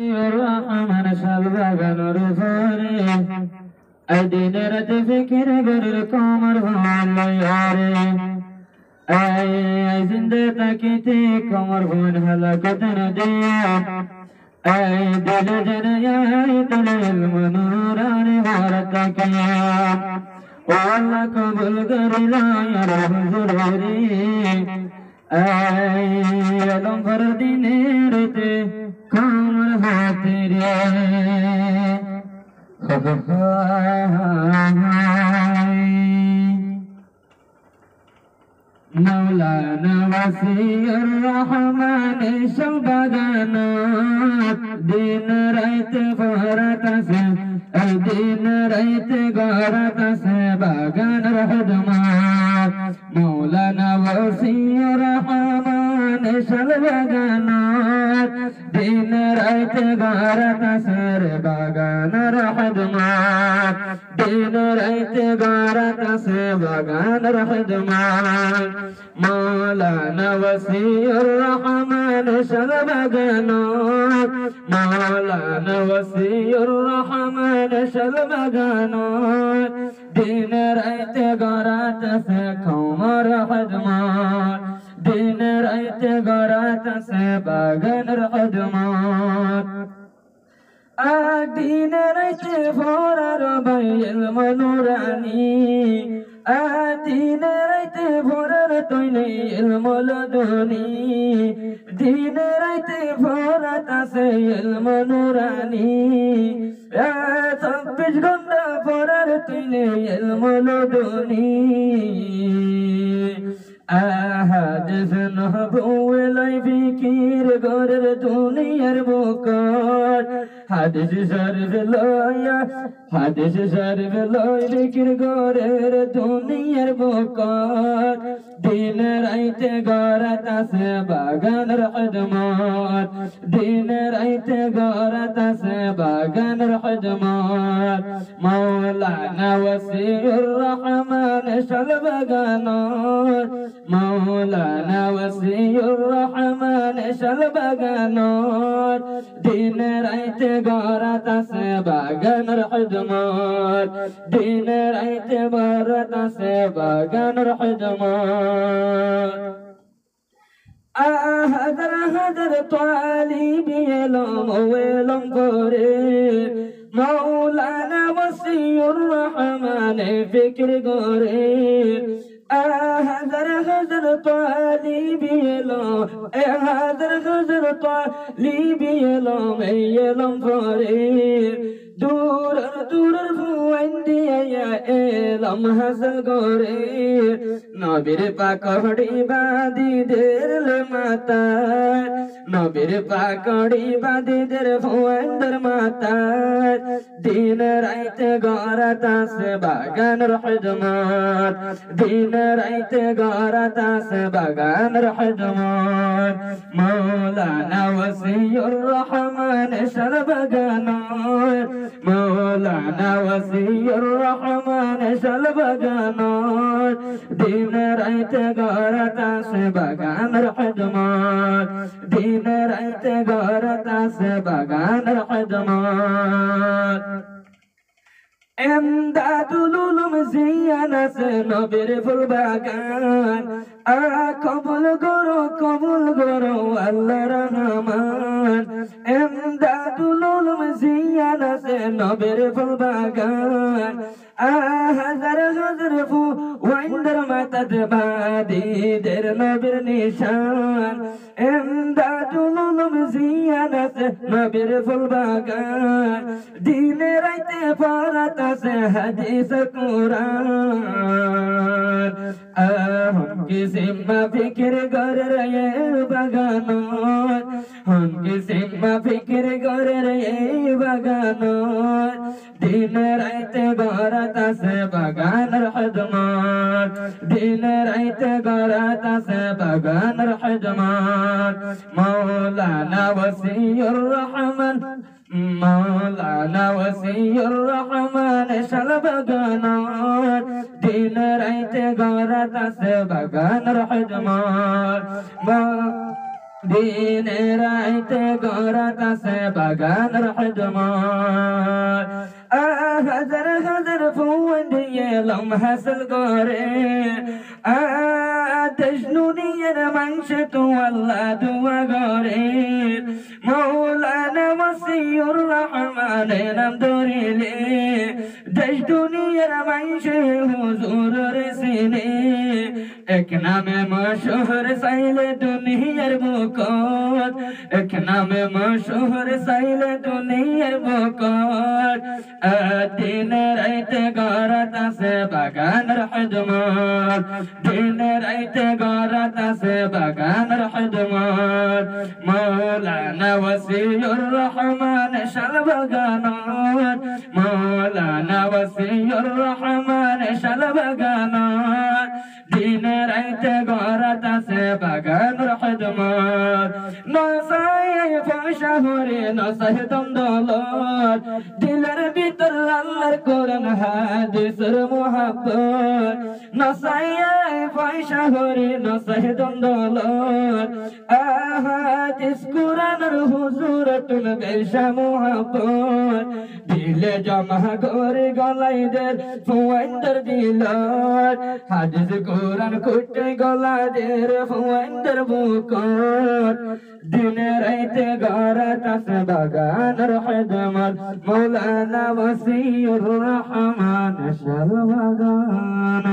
الرحمن شلبغن رفوري أدين رد فكر بركم رفان لياري أي زندة تكتي كمر فون هلكت نديا أي دل جنيا دل المنوران وردك يا والله قبل قرلا يا رب زروري أي لم فردين رتي كمر فاتري مولانا وسي الرحمن شلبغانات دين ريت فرات سب الدين ريت غارت سبغان رحدمات مولانا وسي الرحمن شلبغانات دين ريت غارت سبغان رحدمات دين ريت غارت سبغان رحدمات مولانا وسي الرحمن شلبغانات مولانا وسي الرحمن شلبغانات دين رأيت غارات سكومر حدمات دين رأيت غارات سبغان رحدمات دين رأيت فرار بي المنوراني دين رأيت فرار طيلي المولدوني دين رأيت فرار تسي المنوراني تبج غنى فرار طيلي المولدوني أحادث نهبو لاي فكير غرر دنيا بوكار حادث شرف لايا حادث شرف لاي فكير غرر دنيا بوكار دين رايت غارت سبغان رحدمات دين رايت غارت سبغان رحدمات مولانا وسي الرحمن شلبغانات مولانا وسي الرحمن شلبغانات دين رايت غارت سبغان رحدمات دين رايت غارت سبغان رحدمات هدر طالبي يلوم ويلوم قريب مولانا وسي الرحمن فكر قريب هدر طالبي يلوم هدر طالبي يلوم قريب دور فوندي يا إلم حسن قريب নবীর পাকড়ি বাদিদের মাতা নবীর পাকড়ি বাদিদের ফুয়ান্দের মাতা দিন রাইতে গরাত আসে বাগান রহদমত দিন রাইতে গরাত আসে বাগান রহদমত مولانا وسي الرحمن شلبغانات مولانا وسي الرحمن شلبغانات دين رايت غارت سبغان رحدمات دين رايت غارت سبغان رحدمات امدادul ulum ziyanas নবীর ফুল বাগান কবুল করো আল্লাহ রহমান امدادul ulum ziyanas নবীর ফুল বাগান হাজার হাজার ফু ওয়াইন্দার মাতাদ বাদিদের নবীর নিশান امدادul ulum ziyanas নবীর ফুল বাগান দিন রাইতে ফরাত আছে হাদিস কুরআন हम किसी फिक्र कर रहे बगानों हम किसी फिक्र कर रहे बगानों दिन रात गौरत से बगान रहदमान दिन रात गौरत से बगान रहदमान मौलाना वसीउर रहमान مولانا وسي الرحمن شلبغانات دين رايت غارت سبغان رحدمان دين رايت غرات سبغان الحدمات هزر هزر فوندي لم حصل غوري تجنوني منشت والله دوا غوري مولانا وصي الرحمن نمدوري لي تجنوني منشي حضور رسيني এক নামে মশহুর সাইলে দুনিয়ার বুকত এক নামে মশহুর সাইলে দুনিয়ার বুকত দিন রাইতে গরাত আছে বাগানের খিদমত দিন রাইতে গরাত আছে বাগানের খিদমত মাওলানা ওয়াসিউর রহমান শাল বাগানত মাওলানা ওয়াসিউর রহমান শাল বাগানত দিন রাইতে গরাত আছে বাগানের খিদমত নসাই ফাশহরে নসাই দন্দলত দিলের ভিতর আল্লাহর কোরআন হাদিসের মোহাব্বত নসাই ফাশহরে নসাই দন্দলত আহাদিস কোরআনের হুজুরাতুল বেশা মোহাব্বত দিলে জমা করে গলাইদের ফুয়াইন্দার দিলত হাদিস কোরআন কুটে গলাদের ফুয়াইন্দার বুকত দিন রাইতে গরাত আছে বাগানের খিদমত মাওলানা ওয়াসিউর রহমান শাল বাগান